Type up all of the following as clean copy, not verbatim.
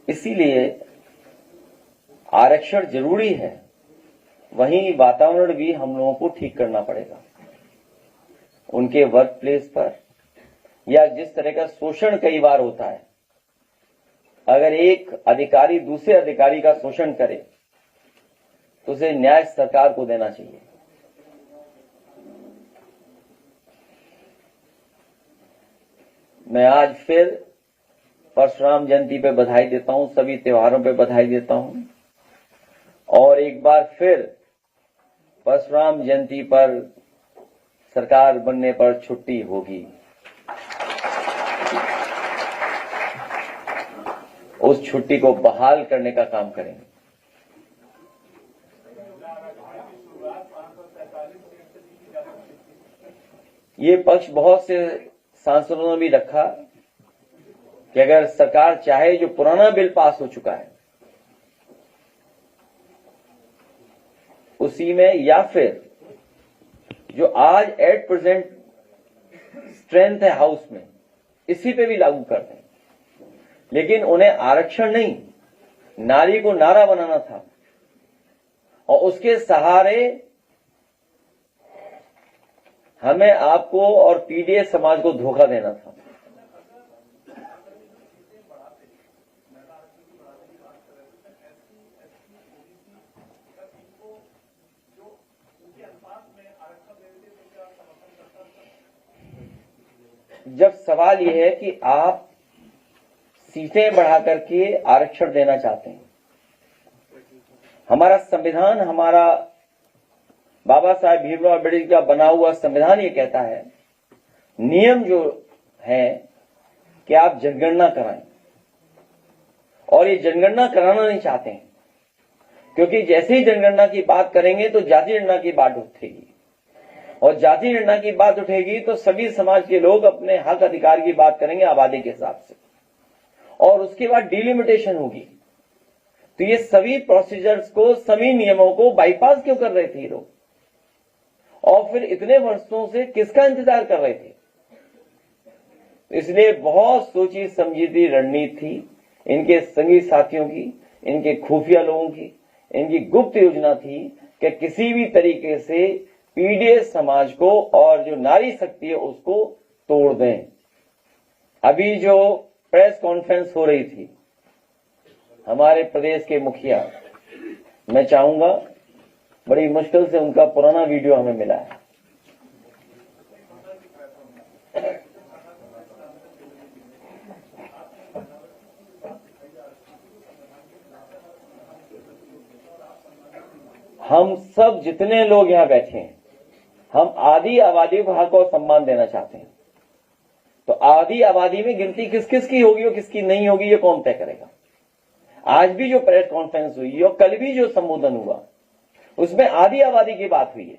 इसीलिए आरक्षण जरूरी है, वहीं वातावरण भी हम लोगों को ठीक करना पड़ेगा। उनके वर्क प्लेस पर या जिस तरह का शोषण कई बार होता है, अगर एक अधिकारी दूसरे अधिकारी का शोषण करे तो उसे न्याय सरकार को देना चाहिए। मैं आज फिर परशुराम जयंती पे बधाई देता हूं, सभी त्योहारों पे बधाई देता हूं, और एक बार फिर परशुराम जयंती पर सरकार बनने पर छुट्टी होगी। उस छुट्टी को बहाल करने का काम करेंगे। ये पक्ष बहुत से सांसदों ने भी रखा कि अगर सरकार चाहे जो पुराना बिल पास हो चुका है उसी में, या फिर जो आज एट प्रेजेंट स्ट्रेंथ है हाउस में, इसी पे भी लागू कर दें। लेकिन उन्हें आरक्षण नहीं, नारी को नारा बनाना था और उसके सहारे हमें आपको और पीडीएस समाज को धोखा देना था। जब सवाल यह है कि आप सीटें बढ़ा करके आरक्षण देना चाहते हैं, हमारा संविधान, हमारा बाबा साहेब भीमराव अम्बेडकर का बना हुआ संविधान ये कहता है, नियम जो है कि आप जनगणना कराएं, और ये जनगणना कराना नहीं चाहते हैं, क्योंकि जैसे ही जनगणना की बात करेंगे तो जाति गणना की बात उठेगी, और जाति गणना की बात उठेगी तो सभी समाज के लोग अपने हक अधिकार की बात करेंगे आबादी के हिसाब से, और उसके बाद डिलिमिटेशन होगी। तो ये सभी प्रोसीजर्स को, सभी नियमों को बाईपास क्यों कर रहे थे ये लोग, और फिर इतने वर्षों से किसका इंतजार कर रहे थे? इसलिए बहुत सोची समझी रणनीति थी इनके संगी साथियों की, इनके खुफिया लोगों की, इनकी गुप्त योजना थी कि किसी भी तरीके से पीडीएस समाज को और जो नारी शक्ति है उसको तोड़ दें। अभी जो प्रेस कॉन्फ्रेंस हो रही थी, हमारे प्रदेश के मुखिया, मैं चाहूंगा, बड़ी मुश्किल से उनका पुराना वीडियो हमें मिला है। हम सब जितने लोग यहां बैठे हैं, हम आधी आबादी को हक और सम्मान देना चाहते हैं। तो आधी आबादी में गिनती किस किस की होगी और किसकी नहीं होगी, ये कौन तय करेगा? आज भी जो प्रेस कॉन्फ्रेंस हुई और कल भी जो संबोधन हुआ, उसमें आधी आबादी की बात हुई है।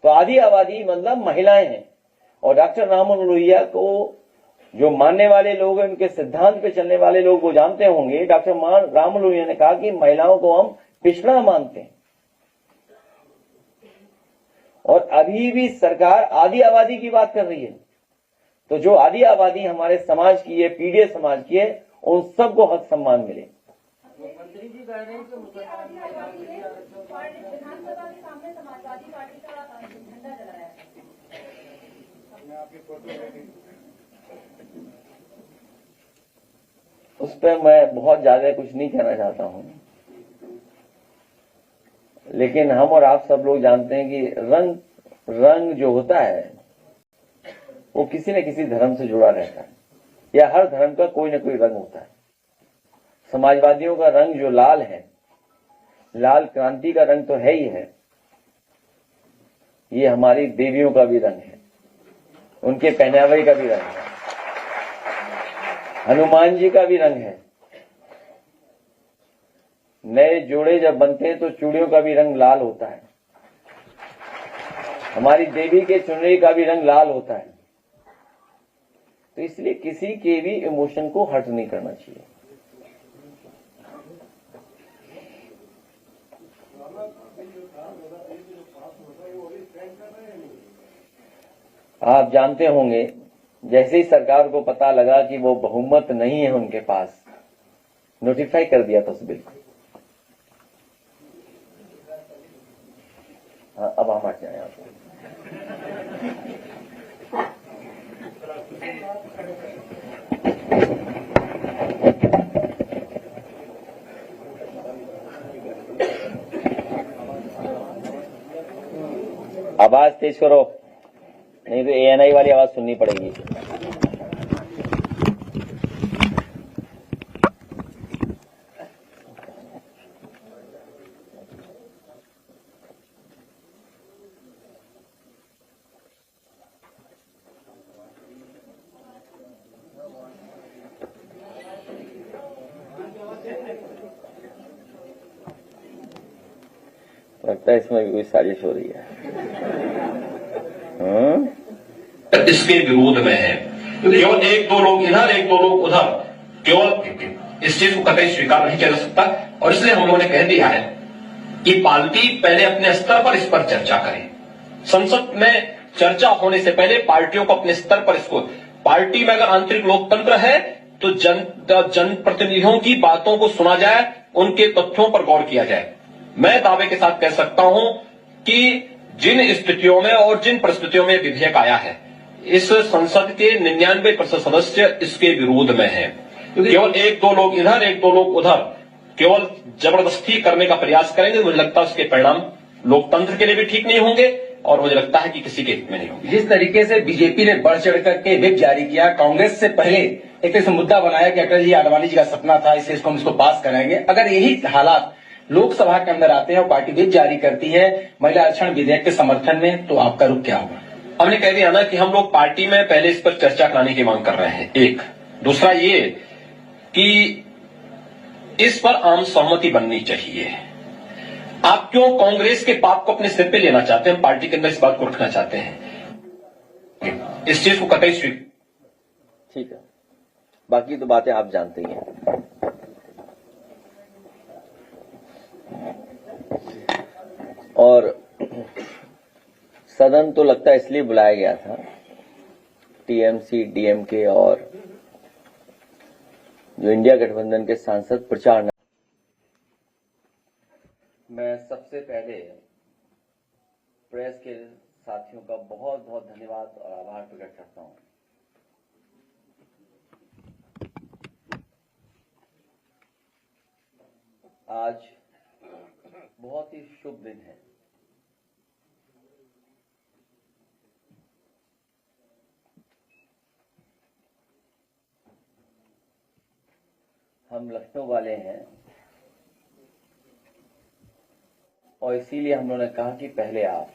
तो आधी आबादी मतलब महिलाएं हैं, और डॉक्टर राममनोहर लोहिया को जो मानने वाले लोग हैं, उनके सिद्धांत पे चलने वाले लोग वो जानते होंगे, डॉक्टर राममनोहर लोहिया ने कहा कि महिलाओं को हम पिछड़ा मानते हैं, और अभी भी सरकार आधी आबादी की बात कर रही है। तो जो आधी आबादी हमारे समाज की है, पीडीएस समाज की है, उन सबको हक सम्मान मिले। मंत्री जी कह रहे हैं कि विधानसभा के सामने समाजवादी पार्टी का झंडा जला है। उस पर मैं बहुत ज्यादा कुछ नहीं कहना चाहता हूं, लेकिन हम और आप सब लोग जानते हैं कि रंग जो होता है वो किसी न किसी धर्म से जुड़ा रहता है, या हर धर्म का कोई न कोई रंग होता है। समाजवादियों का रंग जो लाल है, लाल क्रांति का रंग तो है ही है, ये हमारी देवियों का भी रंग है, उनके पहनावे का भी रंग है, हनुमान जी का भी रंग है। नए जोड़े जब बनते हैं तो चूड़ियों का भी रंग लाल होता है, हमारी देवी के चुनरी का भी रंग लाल होता है। तो इसलिए किसी के भी इमोशन को हर्ट नहीं करना चाहिए। आप जानते होंगे जैसे ही सरकार को पता लगा कि वो बहुमत नहीं है उनके पास, नोटिफाई कर दिया था उस बिल को। हाँ, अब हम हट जाए यहाँ से। आवाज तेज करो, नहीं तो एएनआई वाली आवाज सुननी पड़ेगी। लगता है इसमें भी कोई साजिश हो रही है। इसके विरोध में है। केवल एक दो लोग इधर एक दो लोग उधर, केवल इस चीज को कतई स्वीकार नहीं किया जा सकता। और इसलिए हम लोगों ने कह दिया है कि पार्टी पहले अपने स्तर पर इस पर चर्चा करे। संसद में चर्चा होने से पहले पार्टियों को अपने स्तर पर इसको, पार्टी में अगर आंतरिक लोकतंत्र है तो जनप्रतिनिधियों की बातों को सुना जाए, उनके तथ्यों पर गौर किया जाए। मैं दावे के साथ कह सकता हूं कि जिन स्थितियों में और जिन परिस्थितियों में विधेयक आया है, इस संसद के 99% सदस्य इसके विरोध में हैं। केवल एक दो लोग इधर एक दो लोग उधर केवल जबरदस्ती करने का प्रयास करेंगे, मुझे लगता है उसके परिणाम लोकतंत्र के लिए भी ठीक नहीं होंगे और मुझे लगता है कि किसी के हित में नहीं होंगे। जिस तरीके से बीजेपी ने बढ़ चढ़ करके व्हिप जारी किया, कांग्रेस से पहले एक ऐसा मुद्दा बनाया कि अटल जी आडवाणी जी का सपना था, इससे इसको हम इसको पास करेंगे। अगर यही हालात लोकसभा के अंदर आते हैं और पार्टी व्हिप जारी करती है महिला आरक्षण विधेयक के समर्थन में, तो आपका रुख क्या होगा? हमने कह दिया ना कि हम लोग पार्टी में पहले इस पर चर्चा कराने की मांग कर रहे हैं। एक दूसरा ये कि इस पर आम सहमति बननी चाहिए। आप क्यों कांग्रेस के पाप को अपने सिर पे लेना चाहते हैं? पार्टी के अंदर इस बात को रखना चाहते हैं, इस चीज को कतई स्वीकार। ठीक है, बाकी तो बातें आप जानते ही हैं। और सदन तो लगता है इसलिए बुलाया गया था, टीएमसी डीएमके और जो इंडिया गठबंधन के सांसद प्रचार। मैं सबसे पहले प्रेस के साथियों का बहुत बहुत धन्यवाद और आभार प्रकट करता हूं। आज बहुत ही शुभ दिन है। हम लखनऊ वाले हैं और इसीलिए हम लोगों ने कहा कि पहले आप,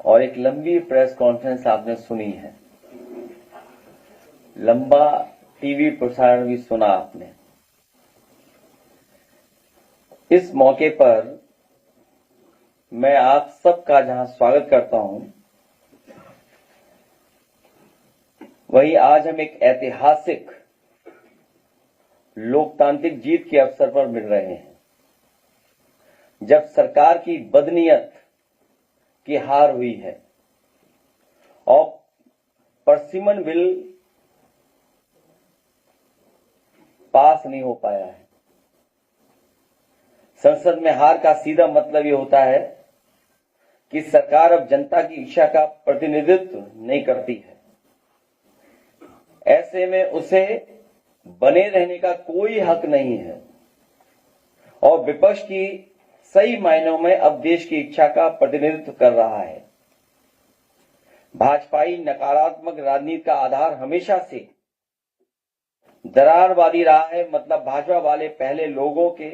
और एक लंबी प्रेस कॉन्फ्रेंस आपने सुनी है, लंबा टीवी प्रसारण भी सुना आपने। इस मौके पर मैं आप सबका जहां स्वागत करता हूं, वहीं आज हम एक ऐतिहासिक लोकतांत्रिक जीत के अवसर पर मिल रहे हैं, जब सरकार की बदनीयत की हार हुई है और परसिमन बिल पास नहीं हो पाया है। संसद में हार का सीधा मतलब यह होता है कि सरकार अब जनता की इच्छा का प्रतिनिधित्व नहीं करती है। ऐसे में उसे बने रहने का कोई हक नहीं है और विपक्ष की सही मायनों में अब देश की इच्छा का प्रतिनिधित्व कर रहा है। भाजपाई नकारात्मक राजनीति का आधार हमेशा से दरारवादी रहा है। मतलब भाजपा वाले पहले लोगों के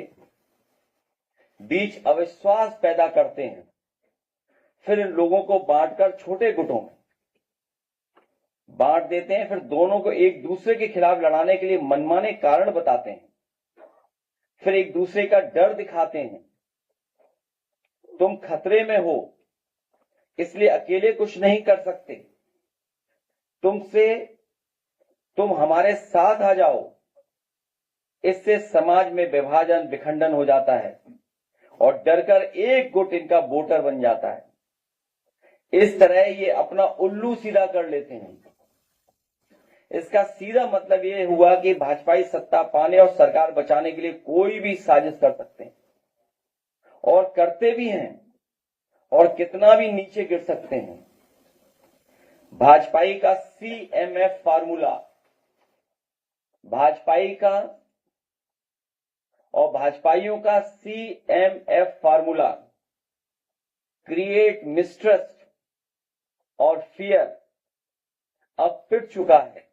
बीच अविश्वास पैदा करते हैं, फिर इन लोगों को बांटकर छोटे गुटों में बांट देते हैं, फिर दोनों को एक दूसरे के खिलाफ लड़ाने के लिए मनमाने कारण बताते हैं, फिर एक दूसरे का डर दिखाते हैं। तुम खतरे में हो इसलिए अकेले कुछ नहीं कर सकते, तुम हमारे साथ आ जाओ। इससे समाज में विभाजन विखंडन हो जाता है और डरकर एक गुट इनका वोटर बन जाता है। इस तरह ये अपना उल्लू सीधा कर लेते हैं। इसका सीधा मतलब ये हुआ कि भाजपाई सत्ता पाने और सरकार बचाने के लिए कोई भी साजिश कर सकते हैं और करते भी हैं और कितना भी नीचे गिर सकते हैं। भाजपाई का CMF फार्मूला, भाजपाई का और भाजपाइयों का CMF फार्मूला, क्रिएट मिस्ट्रस्ट और फियर, अब पिट चुका है।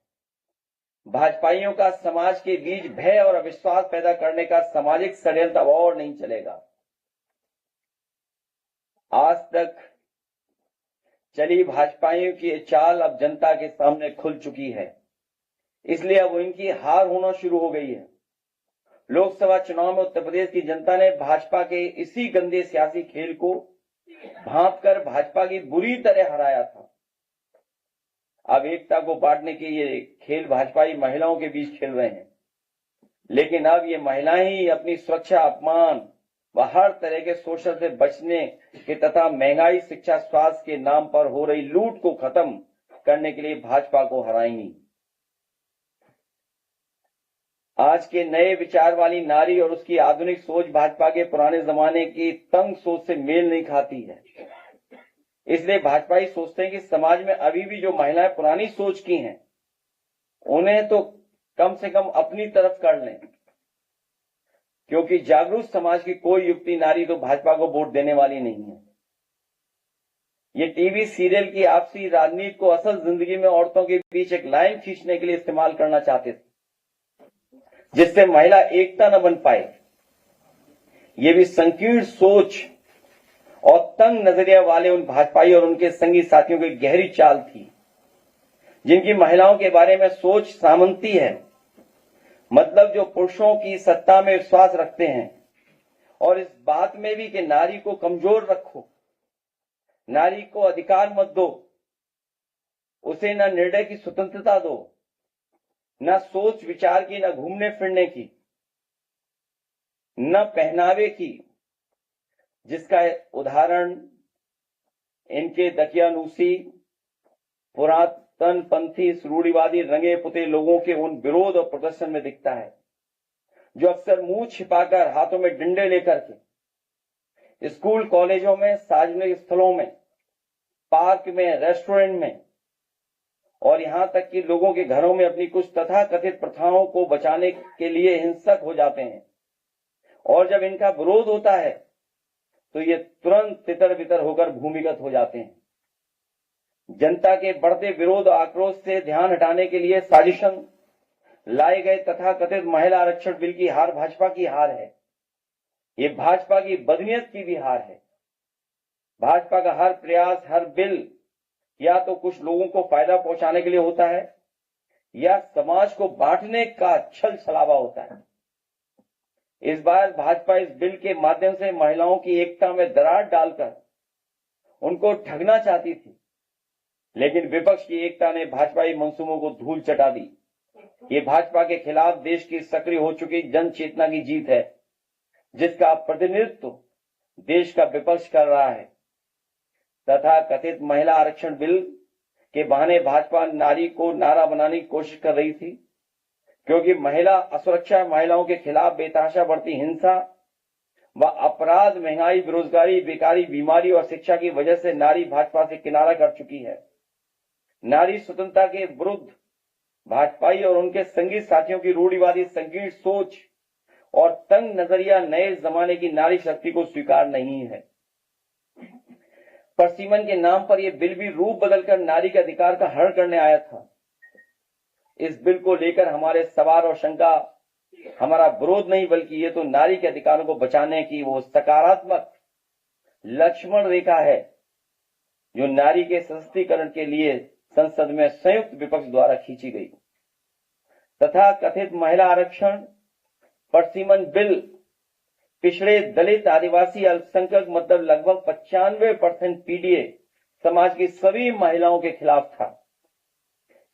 भाजपाइयों का समाज के बीच भय और अविश्वास पैदा करने का सामाजिक षड्यंत्र अब और नहीं चलेगा। आज तक चली भाजपाइयों की ये चाल अब जनता के सामने खुल चुकी है, इसलिए अब इनकी हार होना शुरू हो गई है। लोकसभा चुनाव में उत्तर प्रदेश की जनता ने भाजपा के इसी गंदे सियासी खेल को भांपकर भाजपा की बुरी तरह हराया था। अब एकता को बांटने के ये खेल भाजपाई महिलाओं के बीच खेल रहे हैं, लेकिन अब ये महिलाएं ही अपनी सुरक्षा, अपमान व हर तरह के शोषण से बचने के तथा महंगाई, शिक्षा, स्वास्थ्य के नाम पर हो रही लूट को खत्म करने के लिए भाजपा को हराएंगी। आज के नए विचार वाली नारी और उसकी आधुनिक सोच भाजपा के पुराने जमाने की तंग सोच से मेल नहीं खाती है। इसलिए भाजपाई सोचते हैं कि समाज में अभी भी जो महिलाएं पुरानी सोच की हैं, उन्हें तो कम से कम अपनी तरफ कर लें, क्योंकि जागरूक समाज की कोई युक्ति नारी तो भाजपा को वोट देने वाली नहीं है। ये टीवी सीरियल की आपसी राजनीति को असल जिंदगी में औरतों के बीच एक लाइन खींचने के लिए इस्तेमाल करना चाहते थे, जिससे महिला एकता न बन पाए। ये भी संकीर्ण सोच और तंग नजरिया वाले उन भाजपाई और उनके संगी साथियों की गहरी चाल थी, जिनकी महिलाओं के बारे में सोच सामंती है, मतलब जो पुरुषों की सत्ता में विश्वास रखते हैं और इस बात में भी कि नारी को कमजोर रखो, नारी को अधिकार मत दो, उसे न निर्णय की स्वतंत्रता दो, न सोच विचार की, न घूमने फिरने की, न पहनावे की, जिसका उदाहरण इनके दकियानूसी, पुरातनपंथी, रूढ़िवादी, रंगे पुते लोगों के उन विरोध और प्रदर्शन में दिखता है, जो अक्सर मुंह छिपाकर, हाथों में डंडे लेकर के स्कूल कॉलेजों में, सार्वजनिक स्थलों में, पार्क में, रेस्टोरेंट में और यहां तक कि लोगों के घरों में अपनी कुछ तथाकथित प्रथाओं को बचाने के लिए हिंसक हो जाते हैं। और जब इनका विरोध होता है तो ये तुरंत तितर बितर होकर भूमिगत हो जाते हैं। जनता के बढ़ते विरोध और आक्रोश से ध्यान हटाने के लिए साजिशन लाए गए तथाकथित महिला आरक्षण बिल की हार भाजपा की हार है। ये भाजपा की बदनीयत की भी हार है। भाजपा का हर प्रयास, हर बिल या तो कुछ लोगों को फायदा पहुंचाने के लिए होता है या समाज को बांटने का छल छलावा होता है। इस बार भाजपा इस बिल के माध्यम से महिलाओं की एकता में दरार डालकर उनको ठगना चाहती थी, लेकिन विपक्ष की एकता ने भाजपाई मंसूबों को धूल चटा दी। ये भाजपा के खिलाफ देश की सक्रिय हो चुकी जन चेतना की जीत है, जिसका प्रतिनिधित्व देश का विपक्ष कर रहा है। तथा कथित महिला आरक्षण बिल के बहाने भाजपा नारी को नारा बनाने की कोशिश कर रही थी, क्योंकि महिला असुरक्षा, महिलाओं के खिलाफ बेतहाशा बढ़ती हिंसा व अपराध, महंगाई, बेरोजगारी, बेकारी, बीमारी और शिक्षा की वजह से नारी भाजपा से किनारा कर चुकी है। नारी स्वतंत्रता के विरुद्ध भाजपाई और उनके संगी साथियों की रूढ़िवादी संकीर्ण सोच और तंग नजरिया नए जमाने की नारी शक्ति को स्वीकार नहीं है। परसीमन के नाम पर यह बिल भी रूप बदलकर नारी के अधिकार का हरण करने आया था। इस बिल को लेकर हमारे सवाल और शंका हमारा विरोध नहीं, बल्कि ये तो नारी के अधिकारों को बचाने की वो सकारात्मक लक्ष्मण रेखा है जो नारी के सशक्तिकरण के लिए संसद में संयुक्त विपक्ष द्वारा खींची गई। तथा कथित महिला आरक्षण परसीमन बिल पिछड़े, दलित, आदिवासी, अल्पसंख्यक मतलब लगभग 95% पीडीए समाज की सभी महिलाओं के खिलाफ था,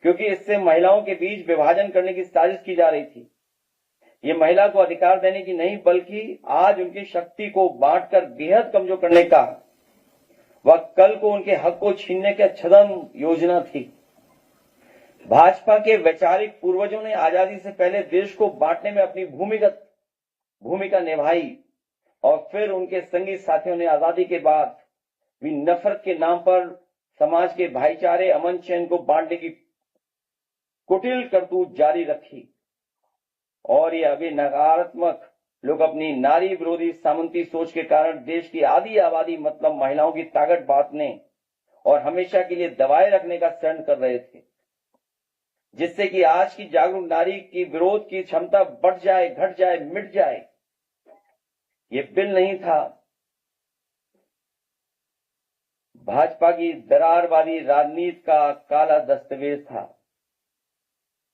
क्योंकि इससे महिलाओं के बीच विभाजन करने की साजिश की जा रही थी। ये महिला को अधिकार देने की नहीं, बल्कि आज उनकी शक्ति को बांटकर बेहद कमजोर करने का वह कल को उनके हक को छीनने की छद्म योजना थी। भाजपा के वैचारिक पूर्वजों ने आजादी से पहले देश को बांटने में अपनी भूमिका निभाई और फिर उनके संगी साथियों ने आजादी के बाद भी नफरत के नाम पर समाज के भाईचारे, अमन चैन को बांटने की कुटिल करतूत जारी रखी और ये अभी नकारात्मक लोग अपनी नारी विरोधी सामंती सोच के कारण देश की आधी आबादी मतलब महिलाओं की ताकत बांटने और हमेशा के लिए दबाए रखने का शरण कर रहे थे, जिससे कि आज की जागरूक नारी की विरोध की क्षमता बढ़ जाए, घट जाए, मिट जाए। ये बिल नहीं था, भाजपा की दरारवादी राजनीति का काला दस्तावेज था।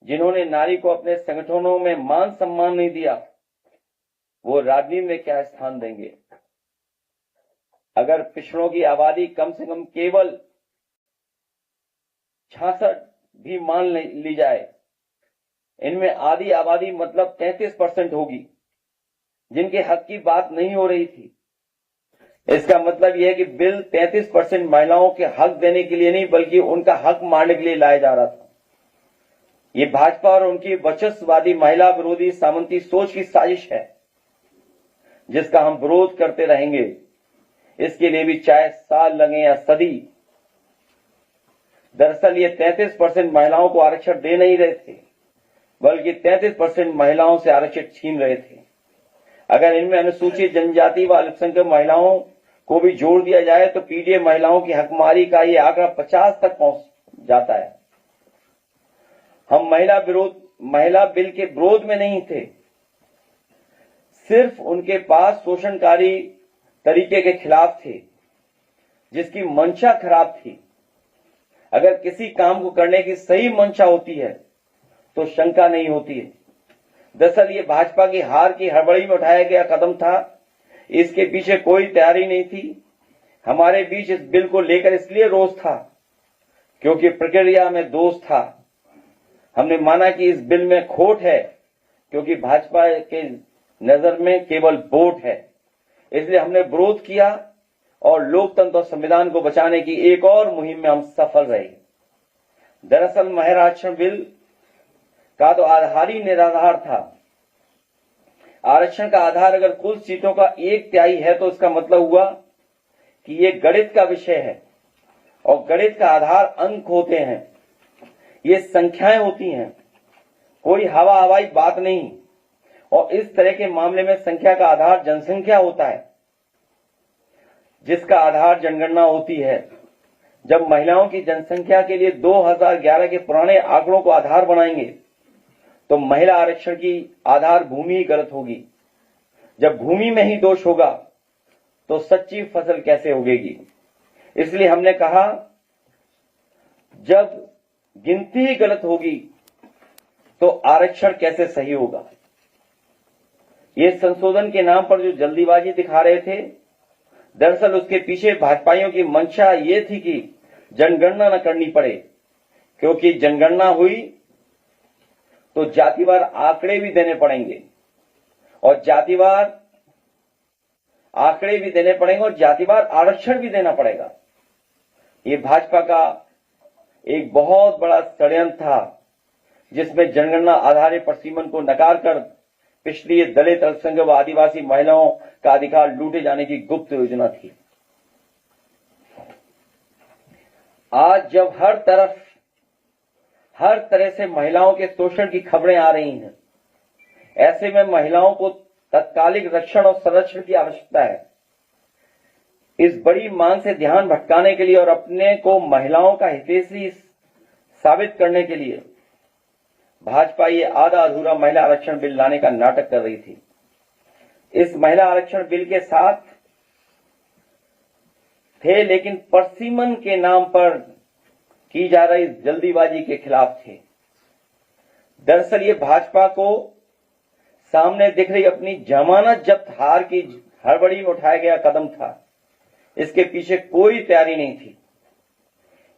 जिन्होंने नारी को अपने संगठनों में मान सम्मान नहीं दिया, वो राजनीति में क्या स्थान देंगे। अगर पिछड़ों की आबादी कम से कम केवल 66 भी मान ली जाए, इनमें आधी आबादी मतलब 33% होगी जिनके हक की बात नहीं हो रही थी। इसका मतलब यह है कि बिल 33% महिलाओं के हक देने के लिए नहीं बल्कि उनका हक मारने के लिए लाया जा रहा था। ये भाजपा और उनकी वर्चस्ववादी महिला विरोधी सामंती सोच की साजिश है, जिसका हम विरोध करते रहेंगे। इसके लिए भी चाहे साल लगे या सदी। दरअसल ये 33% महिलाओं को आरक्षण दे नहीं रहे थे, बल्कि 33% महिलाओं से आरक्षण छीन रहे थे। अगर इनमें अनुसूचित जनजाति व अल्पसंख्यक महिलाओं को भी जोड़ दिया जाए तो पीडीए महिलाओं की हकमारी का ये आंकड़ा 50 तक पहुंच जाता है। हम महिला बिल के विरोध में नहीं थे, सिर्फ उनके पास शोषणकारी तरीके के खिलाफ थे, जिसकी मंशा खराब थी। अगर किसी काम को करने की सही मंशा होती है तो शंका नहीं होती है। दरअसल ये भाजपा की हार की हड़बड़ी में उठाया गया कदम था, इसके पीछे कोई तैयारी नहीं थी। हमारे बीच इस बिल को लेकर इसलिए रोष था क्योंकि प्रक्रिया में दोष था। हमने माना कि इस बिल में खोट है क्योंकि भाजपा के नजर में केवल वोट है, इसलिए हमने विरोध किया और लोकतंत्र और संविधान को बचाने की एक और मुहिम में हम सफल रहे। दरअसल महिला आरक्षण बिल का तो आधार ही निराधार था। आरक्षण का आधार अगर कुल सीटों का 1/3 है तो इसका मतलब हुआ कि ये गणित का विषय है और गणित का आधार अंक होते हैं, ये संख्याएं होती हैं, कोई हवा हवाई बात नहीं। और इस तरह के मामले में संख्या का आधार जनसंख्या होता है, जिसका आधार जनगणना होती है। जब महिलाओं की जनसंख्या के लिए 2011 के पुराने आंकड़ों को आधार बनाएंगे तो महिला आरक्षण की आधार भूमि ही गलत होगी। जब भूमि में ही दोष होगा तो सच्ची फसल कैसे उगेगी। इसलिए हमने कहा जब गिनती ही गलत होगी तो आरक्षण कैसे सही होगा। ये संशोधन के नाम पर जो जल्दीबाजी दिखा रहे थे, दरअसल उसके पीछे भाजपाइयों की मंशा ये थी कि जनगणना न करनी पड़े, क्योंकि जनगणना हुई तो जातिवार आंकड़े भी देने पड़ेंगे और जातिवार आंकड़े भी देने पड़ेंगे और जातिवार आरक्षण भी देना पड़ेगा। ये भाजपा का एक बहुत बड़ा षड्यंत्र था, जिसमें जनगणना आधारित प्रसीमन को नकार कर पिछड़ी दलित, अल्पसंख्यक व आदिवासी महिलाओं का अधिकार लूटे जाने की गुप्त योजना थी। आज जब हर तरह से महिलाओं के शोषण की खबरें आ रही हैं, ऐसे में महिलाओं को तत्कालिक रक्षण और संरक्षण की आवश्यकता है। इस बड़ी मांग से ध्यान भटकाने के लिए और अपने को महिलाओं का हितैषी साबित करने के लिए भाजपा ये आधा अधूरा महिला आरक्षण बिल लाने का नाटक कर रही थी। इस महिला आरक्षण बिल के साथ थे, लेकिन परसीमन के नाम पर की जा रही जल्दीबाजी के खिलाफ थे। दरअसल ये भाजपा को सामने दिख रही अपनी जमानत जब्त हार की हड़बड़ी में उठाया गया कदम था। इसके पीछे कोई तैयारी नहीं थी।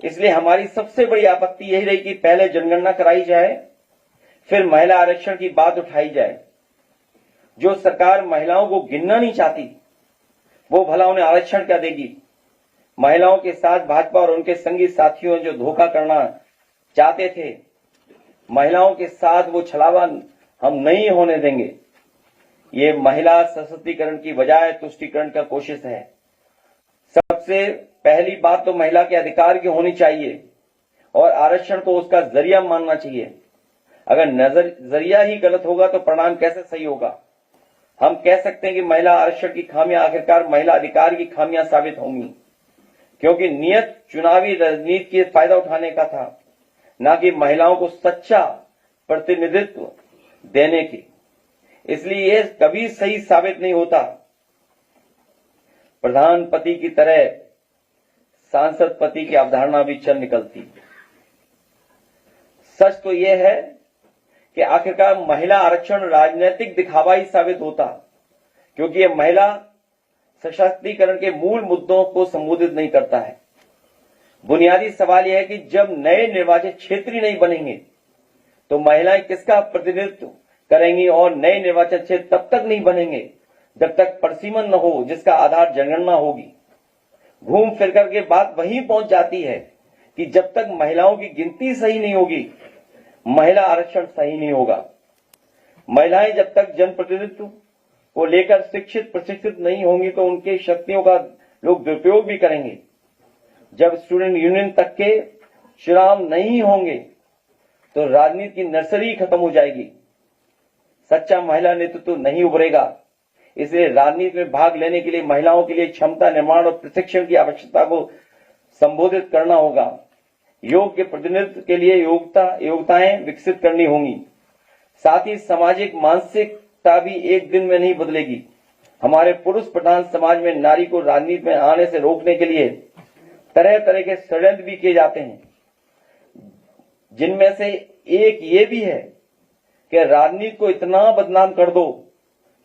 इसलिए हमारी सबसे बड़ी आपत्ति यही रही कि पहले जनगणना कराई जाए, फिर महिला आरक्षण की बात उठाई जाए। जो सरकार महिलाओं को गिनना नहीं चाहती, वो भला उन्हें आरक्षण क्या देगी। महिलाओं के साथ भाजपा और उनके संगी साथियों जो धोखा करना चाहते थे, महिलाओं के साथ वो छलावा हम नहीं होने देंगे। ये महिला सशक्तिकरण की बजाय तुष्टीकरण का कोशिश है। सबसे पहली बात तो महिला के अधिकार की होनी चाहिए और आरक्षण को उसका जरिया मानना चाहिए। अगर जरिया ही गलत होगा तो परिणाम कैसे सही होगा? हम कह सकते हैं कि महिला आरक्षण की खामियां आखिरकार महिला अधिकार की खामियां साबित होंगी, क्योंकि नियत चुनावी राजनीति के फायदा उठाने का था, न कि महिलाओं को सच्चा प्रतिनिधित्व देने की। इसलिए यह कभी सही साबित नहीं होता। प्रधान पति की तरह सांसद पति की अवधारणा भी चल निकलती। सच तो यह है कि आखिरकार महिला आरक्षण राजनीतिक दिखावा ही साबित होता, क्योंकि यह महिला सशक्तिकरण के मूल मुद्दों को संबोधित नहीं करता है। बुनियादी सवाल यह है कि जब नए निर्वाचित क्षेत्र ही नहीं बनेंगे तो महिलाएं किसका प्रतिनिधित्व करेंगी, और नए निर्वाचित क्षेत्र तब तक नहीं बनेंगे जब तक परिसीमन न हो जिसका आधार जनगणना होगी। घूम फिर करके बात वहीं पहुंच जाती है कि जब तक महिलाओं की गिनती सही नहीं होगी, महिला आरक्षण सही नहीं होगा। महिलाएं जब तक जनप्रतिनिधित्व को लेकर शिक्षित प्रशिक्षित नहीं होंगी तो उनके शक्तियों का लोग दुरुपयोग भी करेंगे। जब स्टूडेंट यूनियन तक के चुनाव नहीं होंगे तो राजनीति की नर्सरी खत्म हो जाएगी। सच्चा महिला नेतृत्व नहीं उभरेगा। इसलिए राजनीति में भाग लेने के लिए महिलाओं के लिए क्षमता निर्माण और प्रशिक्षण की आवश्यकता को संबोधित करना होगा। योग्य प्रतिनिधित्व के लिए योग्यताएं विकसित करनी होंगी। साथ ही सामाजिक मानसिकता भी एक दिन में नहीं बदलेगी। हमारे पुरुष प्रधान समाज में नारी को राजनीति में आने से रोकने के लिए तरह तरह के षड्यंत्र भी किए जाते हैं, जिनमें से एक ये भी है कि राजनीति को इतना बदनाम कर दो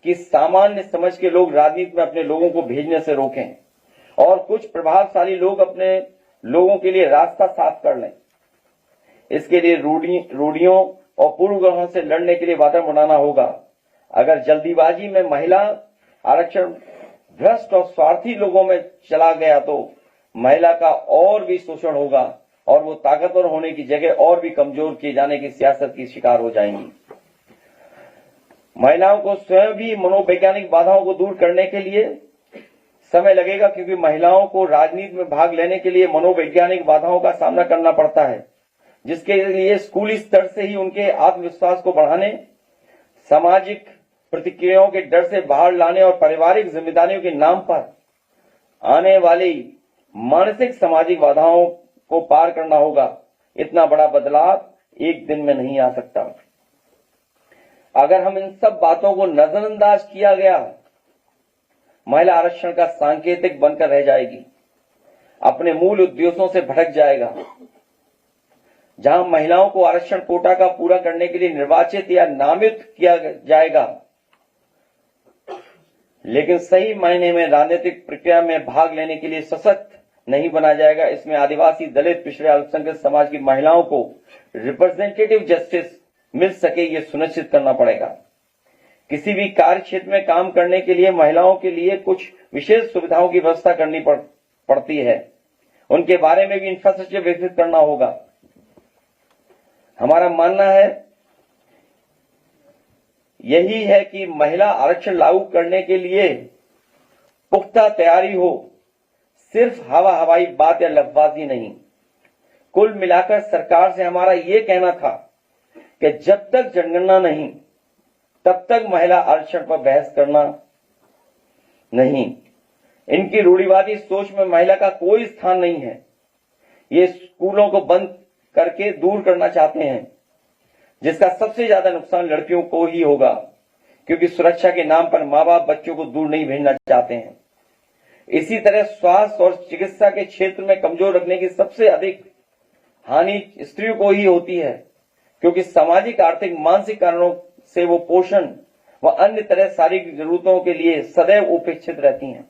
कि सामान्य समझ के लोग राजनीति में अपने लोगों को भेजने से रोकें और कुछ प्रभावशाली लोग अपने लोगों के लिए रास्ता साफ कर लें। इसके लिए रूढ़ियों और पूर्वग्रहों से लड़ने के लिए वातावरण बनाना होगा। अगर जल्दीबाजी में महिला आरक्षण भ्रष्ट और स्वार्थी लोगों में चला गया तो महिला का और भी शोषण होगा और वो ताकतवर होने की जगह और भी कमजोर किए जाने की सियासत की शिकार हो जाएंगी। महिलाओं को स्वयं भी मनोवैज्ञानिक बाधाओं को दूर करने के लिए समय लगेगा, क्योंकि महिलाओं को राजनीति में भाग लेने के लिए मनोवैज्ञानिक बाधाओं का सामना करना पड़ता है, जिसके लिए स्कूली स्तर से ही उनके आत्मविश्वास को बढ़ाने, सामाजिक प्रतिक्रियाओं के डर से बाहर लाने और पारिवारिक जिम्मेदारियों के नाम पर आने वाली मानसिक सामाजिक बाधाओं को पार करना होगा। इतना बड़ा बदलाव एक दिन में नहीं आ सकता। अगर हम इन सब बातों को नजरअंदाज किया गया, महिला आरक्षण का सांकेतिक बनकर रह जाएगी, अपने मूल उद्देश्यों से भटक जाएगा। जहां महिलाओं को आरक्षण कोटा का पूरा करने के लिए निर्वाचित या नामित किया जाएगा, लेकिन सही मायने में राजनीतिक प्रक्रिया में भाग लेने के लिए सशक्त नहीं बना जाएगा। इसमें आदिवासी, दलित, पिछड़े, अल्पसंख्यक समाज की महिलाओं को रिप्रेजेंटेटिव जस्टिस मिल सके, ये सुनिश्चित करना पड़ेगा। किसी भी कार्य क्षेत्र में काम करने के लिए महिलाओं के लिए कुछ विशेष सुविधाओं की व्यवस्था करनी पड़ती है। उनके बारे में भी इंफ्रास्ट्रक्चर विकसित करना होगा। हमारा मानना है यही है कि महिला आरक्षण लागू करने के लिए पुख्ता तैयारी हो, सिर्फ हवाई बात या लफ्जबाजी नहीं। कुल मिलाकर सरकार से हमारा ये कहना था कि जब तक जनगणना नहीं तब तक महिला आरक्षण पर बहस करना नहीं। इनकी रूढ़िवादी सोच में महिला का कोई स्थान नहीं है। ये स्कूलों को बंद करके दूर करना चाहते हैं, जिसका सबसे ज्यादा नुकसान लड़कियों को ही होगा, क्योंकि सुरक्षा के नाम पर मां बाप बच्चों को दूर नहीं भेजना चाहते हैं। इसी तरह स्वास्थ्य और चिकित्सा के क्षेत्र में कमजोर रखने की सबसे अधिक हानि स्त्रियों को ही होती है, क्योंकि सामाजिक, आर्थिक, मानसिक कारणों से वो पोषण व अन्य तरह शारीरिक जरूरतों के लिए सदैव उपेक्षित रहती हैं।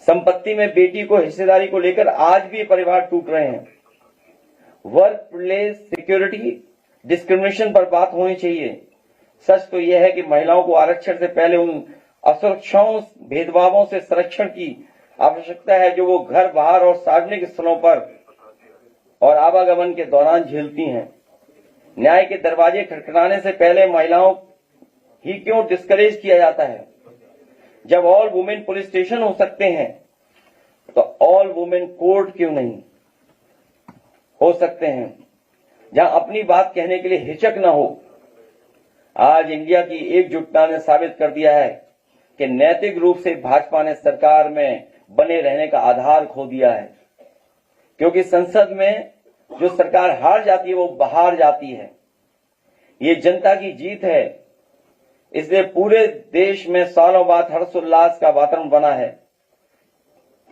संपत्ति में बेटी को हिस्सेदारी को लेकर आज भी परिवार टूट रहे हैं। वर्क प्लेस सिक्योरिटी डिस्क्रिमिनेशन पर बात होनी चाहिए। सच तो यह है कि महिलाओं को आरक्षण से पहले उन असुरक्षाओं, भेदभावों से संरक्षण की आवश्यकता है जो वो घर, बाहर और सार्वजनिक स्थलों पर और आवागमन के दौरान झेलती हैं। न्याय के दरवाजे खटखटाने से पहले महिलाओं ही क्यों डिस्करेज किया जाता है? जब ऑल वुमेन पुलिस स्टेशन हो सकते हैं तो ऑल वुमेन कोर्ट क्यों नहीं हो सकते हैं, जहां अपनी बात कहने के लिए हिचक न हो। आज इंडिया की एकजुटता ने साबित कर दिया है कि नैतिक रूप से भाजपा ने सरकार में बने रहने का आधार खो दिया है, क्योंकि संसद में जो सरकार हार जाती है वो बाहर जाती है। ये जनता की जीत है, इसलिए पूरे देश में सालों बाद हर्षोल्लास का वातावरण बना है,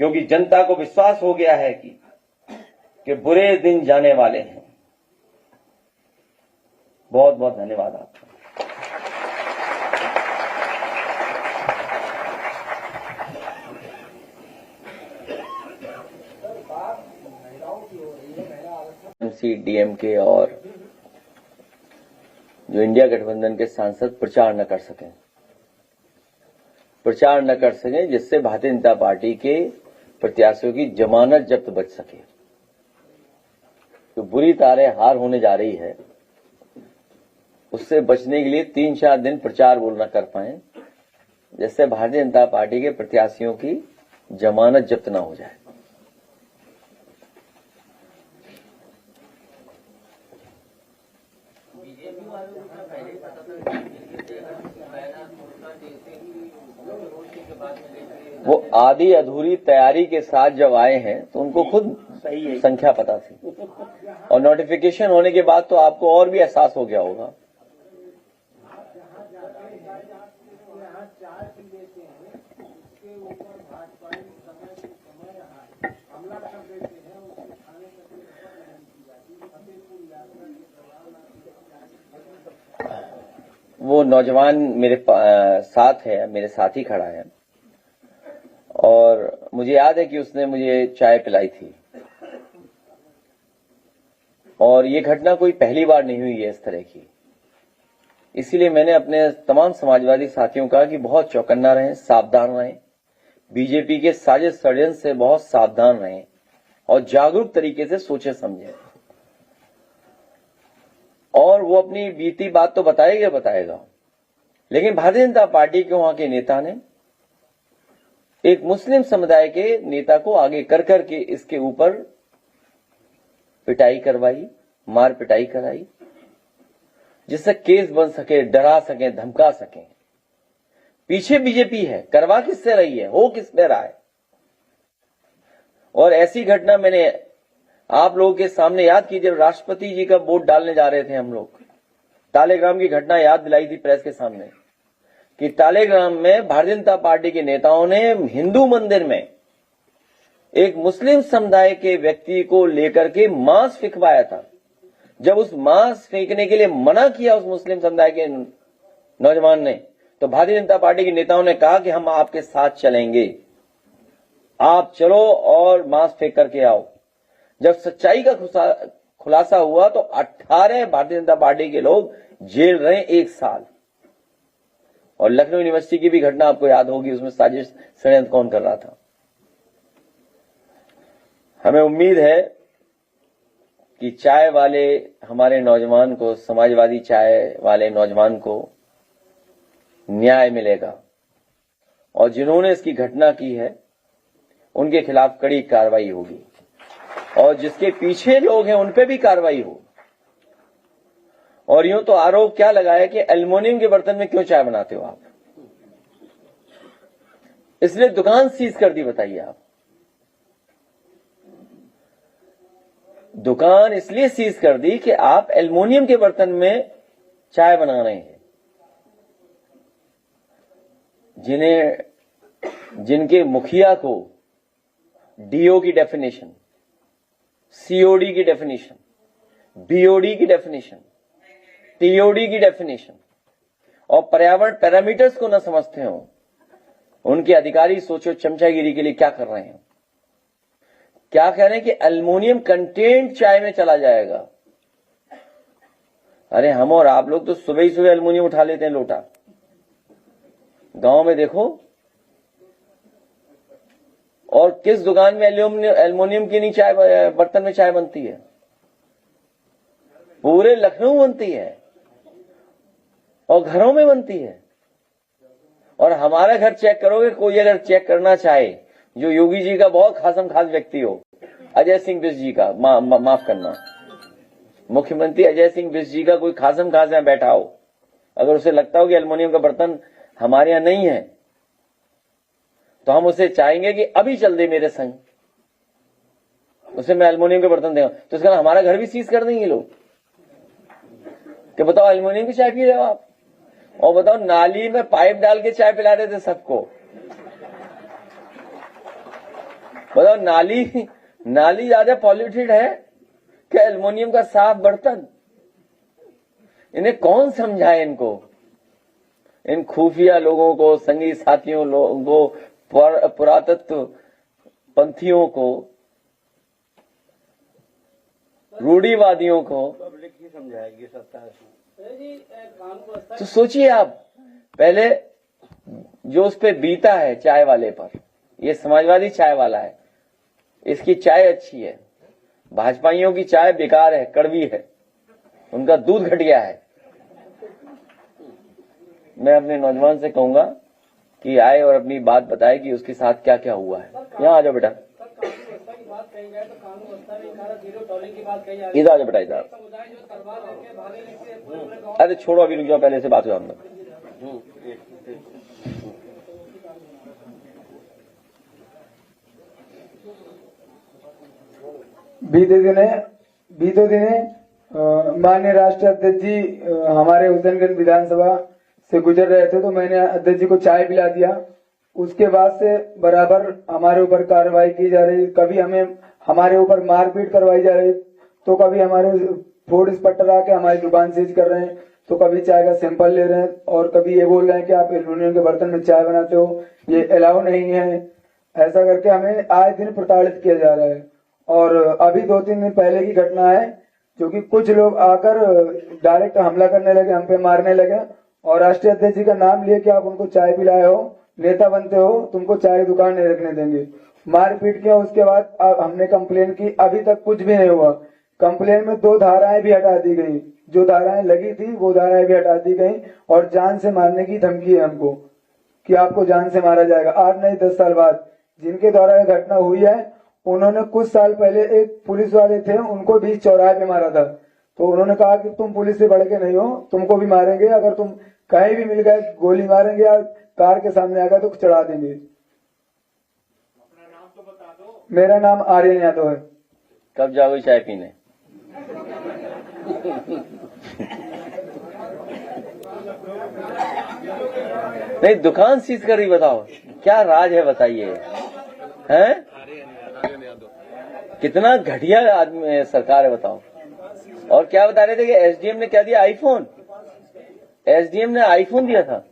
क्योंकि जनता को विश्वास हो गया है कि बुरे दिन जाने वाले हैं। बहुत बहुत धन्यवाद आपका। डीएमके और जो इंडिया गठबंधन के सांसद प्रचार न कर सकें, जिससे भारतीय जनता पार्टी के प्रत्याशियों की जमानत जब्त बच सके। तो बुरी तरह हार होने जा रही है, उससे बचने के लिए 3-4 दिन प्रचार बोल न कर पाए, जिससे भारतीय जनता पार्टी के प्रत्याशियों की जमानत जब्त न हो जाए। वो आधी अधूरी तैयारी के साथ जब आए हैं तो उनको खुद संख्या पता थी, और नोटिफिकेशन होने के बाद तो आपको और भी एहसास हो गया होगा। वो नौजवान मेरे साथ है, मेरे साथ ही खड़ा है, और मुझे याद है कि उसने मुझे चाय पिलाई थी, और ये घटना कोई पहली बार नहीं हुई है इस तरह की। इसीलिए मैंने अपने तमाम समाजवादी साथियों का कि बहुत चौकन्ना रहें, सावधान रहें, बीजेपी के साजिश षड्यंत्र से बहुत सावधान रहें और जागरूक तरीके से सोचे समझें। और वो अपनी बीती बात तो बताएगा, लेकिन भारतीय जनता पार्टी के वहां के नेता ने एक मुस्लिम समुदाय के नेता को आगे कर करके इसके ऊपर पिटाई करवाई, मार पिटाई कराई, जिससे केस बन सके, डरा सके, धमका सके। पीछे बीजेपी है, करवा किससे रही है, हो किस पे रहा है। और ऐसी घटना मैंने आप लोगों के सामने याद की, जब राष्ट्रपति जी का वोट डालने जा रहे थे हम लोग, तालेग्राम की घटना याद दिलाई थी प्रेस के सामने कि तालेग्राम में भारतीय जनता पार्टी के नेताओं ने हिंदू मंदिर में एक मुस्लिम समुदाय के व्यक्ति को लेकर के मांस फेंकवाया था। जब उस मांस फेंकने के लिए मना किया उस मुस्लिम समुदाय के नौजवान ने, तो भारतीय जनता पार्टी के नेताओं ने कहा कि हम आपके साथ चलेंगे, आप चलो और मांस फेंक करके आओ। जब सच्चाई का खुलासा हुआ तो 18 भारतीय जनता पार्टी के लोग जेल रहे 1 साल। और लखनऊ यूनिवर्सिटी की भी घटना आपको याद होगी, उसमें साजिश षड्यंत्र कौन कर रहा था। हमें उम्मीद है कि चाय वाले हमारे नौजवान को, समाजवादी चाय वाले नौजवान को न्याय मिलेगा, और जिन्होंने इसकी घटना की है उनके खिलाफ कड़ी कार्रवाई होगी, और जिसके पीछे लोग हैं उन पे भी कार्रवाई हो। और यूं तो आरोप क्या लगाया कि एल्युमिनियम के बर्तन में क्यों चाय बनाते हो आप, इसलिए दुकान सीज कर दी। बताइए आप, दुकान इसलिए सीज कर दी कि आप एल्युमिनियम के बर्तन में चाय बना रहे हैं, जिनके मुखिया को डीओ की डेफिनेशन, सीओडी की डेफिनेशन, बीओडी की डेफिनेशन, टीओडी की डेफिनेशन और पर्यावरण पैरामीटर्स को न समझते हो, उनके अधिकारी सोचो चमचागिरी के लिए क्या कर रहे हैं। क्या कह रहे हैं कि एल्युमिनियम कंटेंट चाय में चला जाएगा। अरे हम और आप लोग तो सुबह ही सुबह एल्युमिनियम उठा लेते हैं लोटा। गांव में देखो, और किस दुकान में एल्युमिनियम की नहीं चाय बर्तन में चाय बनती है? पूरे लखनऊ बनती है और घरों में बनती है। और हमारा घर चेक करोगे, कोई अगर चेक करना चाहे जो योगी जी का बहुत खासम खास व्यक्ति हो, अजय सिंह बिष्ट जी का, माफ करना, मुख्यमंत्री अजय सिंह बिष्ट जी का कोई खासम खास यहाँ बैठा हो, अगर उसे लगता हो कि एल्युमिनियम का बर्तन हमारे यहाँ नहीं है, तो हम उसे चाहेंगे कि अभी चल दे मेरे संग, उसे मैं एल्युमिनियम के बर्तन देगा। तो इसका हमारा घर भी सीज कर देंगे लोग कि बताओ एल्युमिनियम की चाय पी रहे हो आप, और बताओ नाली में पाइप डाल के चाय पिला रहे थे सबको। बताओ नाली ज्यादा पॉल्यूटेड है कि एल्युमिनियम का साफ बर्तन? इन्हें कौन समझाए? इनको, इन खुफिया लोगों को, संगी साथियों लोगों को, पुरातत्व पंथियों को, रूढ़िवादियों को पब्लिक ही समझाएगी सत्ता। तो सोचिए आप, पहले जो उस पे बीता है चाय वाले पर, ये समाजवादी चाय वाला है, इसकी चाय अच्छी है, भाजपाइयों की चाय बेकार है, कड़वी है, उनका दूध घटिया है। मैं अपने नौजवान से कहूंगा कि आए और अपनी बात बताए कि उसके साथ क्या क्या हुआ है। यहाँ आ जाओ बेटा, इधर आ जाओ बेटा, इधर। अरे छोड़ो, अभी रुक जाओ, पहले से बात हुआ हम लोग। बीते दिने माननीय राष्ट्रीय अध्यक्ष जी हमारे हुसैनगंज विधानसभा से गुजर रहे थे, तो मैंने अध्यक्ष जी को चाय पिला दिया। उसके बाद से बराबर हमारे ऊपर कार्रवाई की जा रही, कभी हमारे ऊपर मारपीट करवाई जा रही, तो कभी हमारे फूड इंस्पेक्टर आके हमारी दुकान सीज कर रहे हैं, तो कभी चाय का सैंपल ले रहे हैं, और कभी ये बोल रहे हैं कि आप एल्युमिनियम के बर्तन में चाय बनाते हो, ये अलाउ नहीं है। ऐसा करके हमें आए दिन प्रताड़ित किया जा रहा है। और अभी 2-3 दिन पहले की घटना है, जो कि कुछ लोग आकर डायरेक्ट हमला करने लगे, हम पे मारने लगे, और राष्ट्रीय अध्यक्ष जी का नाम लिए कि आप उनको चाय पिलाए हो, नेता बनते हो, तुमको चाय की दुकान नहीं रखने देंगे। मारपीट किया। उसके बाद हमने कंप्लेन की, अभी तक कुछ भी नहीं हुआ। कंप्लेन में 2 धाराएं भी हटा दी गई, जो धाराएं लगी थी वो धाराएं भी हटा दी गई, और जान से मारने की धमकी है हमको कि आपको जान से मारा जाएगा। 8 नहीं 10 साल बाद जिनके द्वारा यह घटना हुई है, उन्होंने कुछ साल पहले एक पुलिस वाले थे, उनको भी चौराहे पे मारा था। तो उन्होंने कहा कि तुम पुलिस से बढ़ के नहीं हो, तुमको भी मारेंगे, अगर तुम कहीं भी मिल गए गोली मारेंगे, या कार के सामने आ गए तो चढ़ा देंगे। अपना नाम तो बता दो। मेरा नाम आर्यन यादव है। कब जाओगे चाय पीने? नहीं, दुकान सीज कर रही, बताओ क्या राज है, बताइए। हैं? कितना घटिया आदमी सरकार है, बताओ। और क्या बता रहे थे कि एसडीएम ने क्या दिया? आईफोन। एसडीएम ने आईफोन दिया था,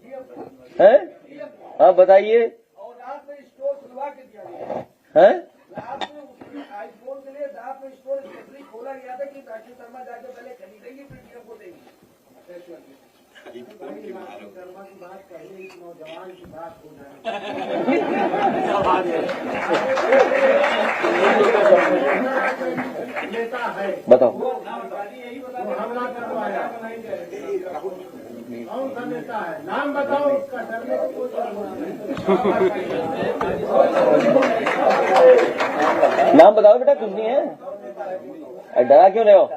हैं? हाँ बताइए। हैं? आईफोन के लिए दाप में स्टोर स्पेशली खोला गया था कि राकेश शर्मा जाके पहले खरीदेंगे फिर पीएम को देंगे। शर्मा की बात पहले एक नौजवान की बात हो नेता है, बताओ। हमला करवाया, कौन सा नेता है? नाम बताओ उसका। डरने की कोई नाम बताओ बेटा, कुछ नहीं है, डरा क्यों रहे हो?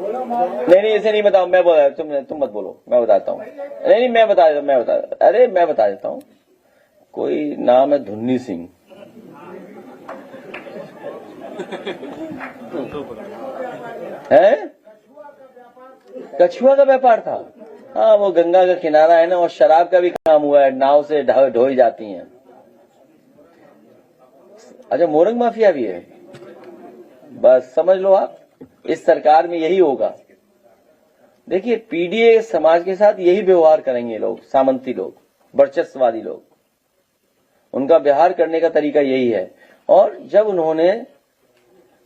नहीं इसे नहीं बताओ, मैं बोला, तुम मत बोलो, मैं बताता हूँ। नहीं मैं बता देता हूँ। कोई नाम है धुन्नी सिंह, है? कछुआ का व्यापार था। हाँ, वो गंगा का किनारा है ना, और शराब का भी काम हुआ है, नाव से ढोई जाती हैं। अच्छा, मोरंग माफिया भी है। बस समझ लो आप, इस सरकार में यही होगा। देखिए, पीडीए समाज के साथ यही व्यवहार करेंगे लोग, सामंती लोग, वर्चस्ववादी लोग। उनका व्यवहार करने का तरीका यही है। और जब उन्होंने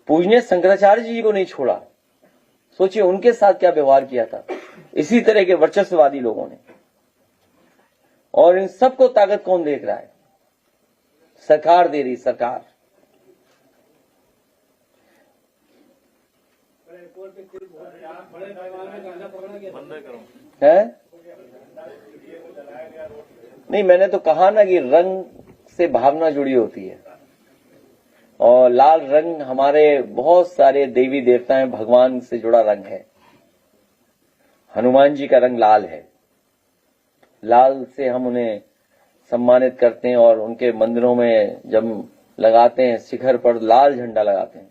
पूजनीय शंकराचार्य जी को नहीं छोड़ा, सोचिए उनके साथ क्या व्यवहार किया था इसी तरह के वर्चस्ववादी लोगों ने। और इन सबको ताकत कौन देख रहा है? सरकार दे रही, सरकार। है नहीं, मैंने तो कहा ना कि रंग से भावना जुड़ी होती है, और लाल रंग हमारे बहुत सारे देवी देवता हैं, भगवान से जुड़ा रंग है। हनुमान जी का रंग लाल है, लाल से हम उन्हें सम्मानित करते हैं, और उनके मंदिरों में जब लगाते हैं शिखर पर लाल झंडा लगाते हैं।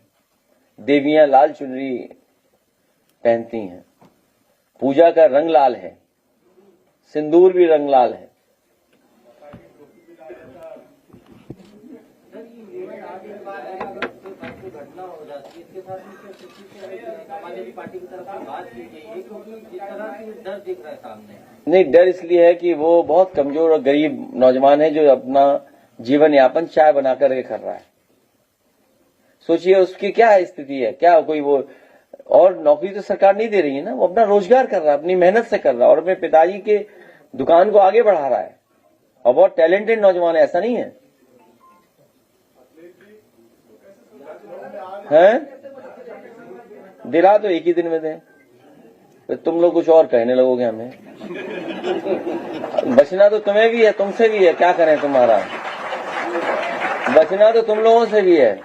देवियां लाल चुनरी पहनती हैं। पूजा का रंग लाल है, सिंदूर भी रंग लाल है। घटना हो जाती है, इसके साथ समाजवादी पार्टी की तरफ से बात की गई है, क्योंकि जिस तरह से डर दिख रहा है सामने। नहीं, डर इसलिए है कि वो बहुत कमजोर और गरीब नौजवान है जो अपना जीवन यापन चाय बनाकर कर रहा है। सोचिए उसकी क्या स्थिति है, क्या कोई वो, और नौकरी तो सरकार नहीं दे रही है ना, वो अपना रोजगार कर रहा है, अपनी मेहनत से कर रहा है, और अपने पिताजी के दुकान को आगे बढ़ा रहा है, और बहुत टैलेंटेड नौजवान है, ऐसा नहीं है। हैं? दिला तो एक ही दिन में दें, तो तुम लोग कुछ और कहने लगोगे हमें। बचना तो तुम्हें भी है, तुमसे भी है, क्या करें तुम्हारा, बचना तो तुम लोगों से भी है।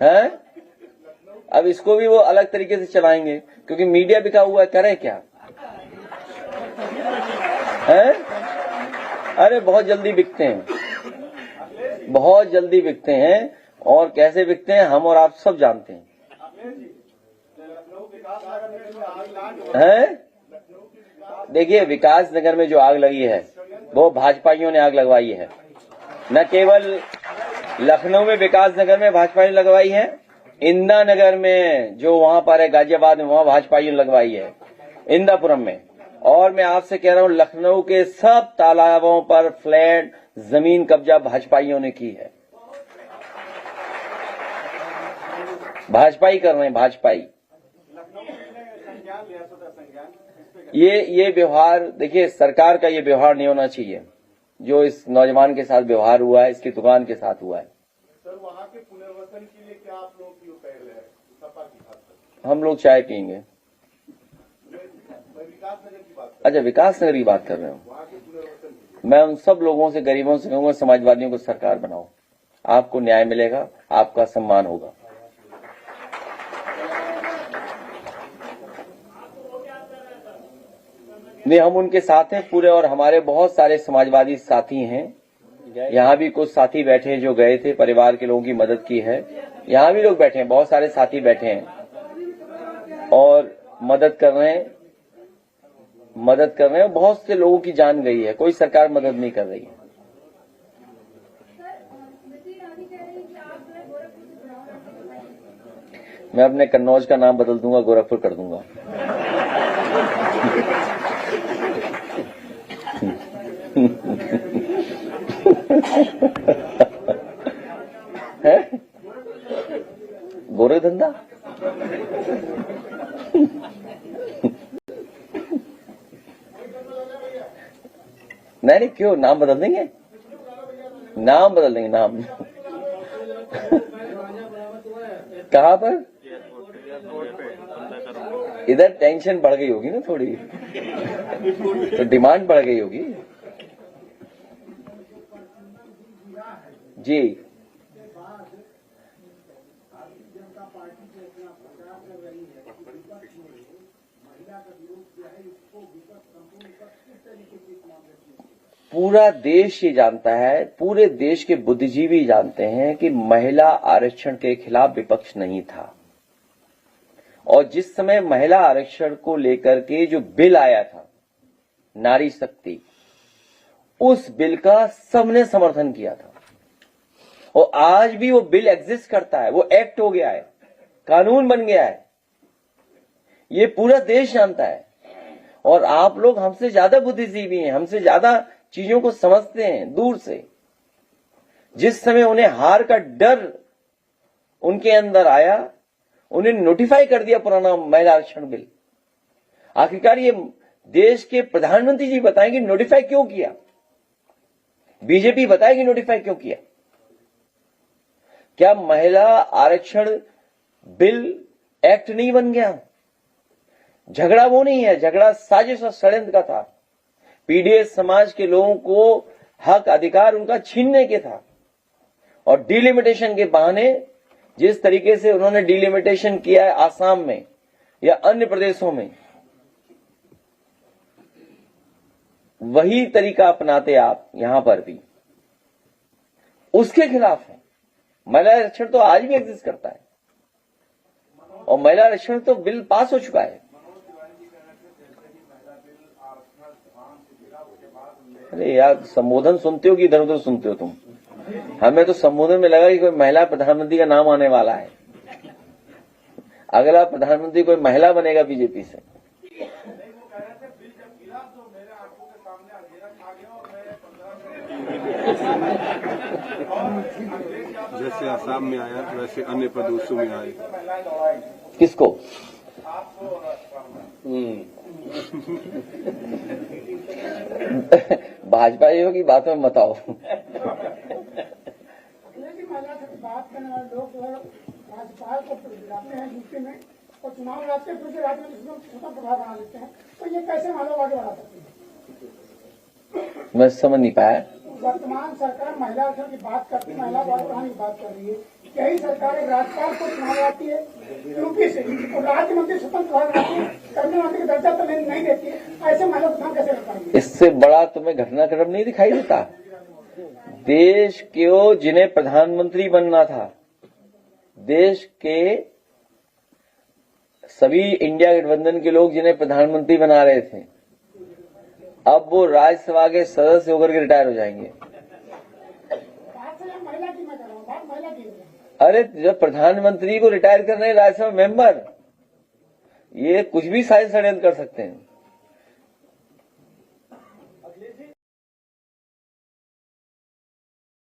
हैं? अब इसको भी वो अलग तरीके से चलाएंगे, क्योंकि मीडिया बिका हुआ है, करें क्या? हैं? अरे बहुत जल्दी बिकते हैं, बहुत जल्दी बिकते हैं, और कैसे बिकते हैं हम और आप सब जानते हैं। हैं? देखिए, विकास नगर में जो आग लगी है वो भाजपाइयों ने आग लगवाई है। न केवल लखनऊ में विकास नगर में भाजपा ने लगवाई है, इंदिरा नगर में जो वहां पर है गाजियाबाद में, वहां भाजपाइयों ने लगवाई है, इंदिरापुरम में। और मैं आपसे कह रहा हूं, लखनऊ के सब तालाबों पर फ्लैट जमीन कब्जा भाजपाइयों ने की है। भाजपाई कर रहे हैं, भाजपाई। ये व्यवहार, देखिए सरकार का ये व्यवहार नहीं होना चाहिए जो इस नौजवान के साथ व्यवहार हुआ है, इसकी दुकान के साथ हुआ है। सर, वहाँ के पुनर्वसन के लिए क्या आप लोग की पहल है सपा की खास कर? हम लोग चाय पियेंगे। विकास नगर की बात अच्छा, विकास नगर की बात कर रहे हो। वहाँ के पुनर्वसन मैं उन सब लोगों से, गरीबों से कहूंगा, समाजवादियों को सरकार बनाओ, आपको न्याय मिलेगा, आपका सम्मान होगा। नहीं, हम उनके साथ हैं पूरे, और हमारे बहुत सारे समाजवादी साथी हैं। यहाँ भी कुछ साथी बैठे हैं जो गए थे, परिवार के लोगों की मदद की है। यहाँ भी लोग बैठे हैं, बहुत सारे साथी बैठे हैं और मदद कर रहे हैं, बहुत से लोगों की जान गई है, कोई सरकार मदद नहीं कर रही है। मैं अपने कन्नौज का नाम बदल दूंगा, गोरखपुर कर दूंगा। है गोरे धंधा। नहीं, क्यों, नाम बदल देंगे, नाम बदल देंगे, नाम। कहाँ पर? इधर टेंशन बढ़ गई होगी ना थोड़ी, तो डिमांड बढ़ गई होगी जी। पूरा देश ये जानता है, पूरे देश के बुद्धिजीवी जानते हैं कि महिला आरक्षण के खिलाफ विपक्ष नहीं था, और जिस समय महिला आरक्षण को लेकर के जो बिल आया था, नारी शक्ति, उस बिल का सबने समर्थन किया था, और आज भी वो बिल एग्जिस्ट करता है, वो एक्ट हो गया है, कानून बन गया है, ये पूरा देश जानता है। और आप लोग हमसे ज्यादा बुद्धिजीवी हैं, हमसे ज्यादा चीजों को समझते हैं दूर से। जिस समय उन्हें हार का डर उनके अंदर आया, उन्हें नोटिफाई कर दिया पुराना महिला आरक्षण बिल। आखिरकार ये देश के प्रधानमंत्री जी बताएंगे नोटिफाई क्यों किया, बीजेपी बताएगी नोटिफाई क्यों किया। क्या महिला आरक्षण बिल एक्ट नहीं बन गया? झगड़ा वो नहीं है, झगड़ा साजिश और षड्यंत्र का था। पीडीएस समाज के लोगों को हक अधिकार उनका छीनने के था, और डिलिमिटेशन के बहाने जिस तरीके से उन्होंने डिलिमिटेशन किया है आसाम में या अन्य प्रदेशों में, वही तरीका अपनाते आप यहां पर भी, उसके खिलाफ है। महिला आरक्षण तो आज भी एग्जिस्ट करता है, और महिला आरक्षण तो बिल पास हो चुका है। अरे यार, संबोधन सुनते हो कि इधर उधर सुनते हो तुम? हमें तो संबोधन में लगा कि कोई महिला प्रधानमंत्री का नाम आने वाला है। अगला प्रधानमंत्री कोई महिला बनेगा बीजेपी से। जैसे आसाम में आया वैसे अन्य प्रदेशों में आए। किसको? भाजपा की बात में मत आओ। बात करने वाले लोग जो है राज्यपाल को बुलाते हैं यूपी में और चुनाव लड़ते हैं, दूसरे राज्य में इसमें स्वतंत्र प्रभाव बना लेते हैं, तो ये कैसे मालूम आगे बढ़ा सकते हैं? मैं समझ नहीं पाया। वर्तमान सरकार महिला आरक्षण की बात करती है, महिला बढ़ाने की बात कर रही है। यही सरकार एक राज्यपाल को चुनाव लाती है यूपी से, और राज्य मंत्री स्वतंत्र प्रभाव बनाती है, कैबिनेट मंत्री का दर्जा तो नहीं देती है। ऐसे महिला प्रधान कैसे कर पाएंगे? इससे बड़ा तुम्हें घटनाक्रम नहीं दिखाई देता? देश के जिन्हें प्रधानमंत्री बनना था, देश के सभी इंडिया गठबंधन के लोग जिन्हें प्रधानमंत्री बना रहे थे, अब वो राज्यसभा के सदस्य होकर के रिटायर हो जाएंगे। महिला की मैं कर रहा हूँ, बात महिला की। अरे जब प्रधानमंत्री को रिटायर कर रहे हैं राज्यसभा मेंबर, ये कुछ भी साजिश षड्यंत्र कर सकते हैं।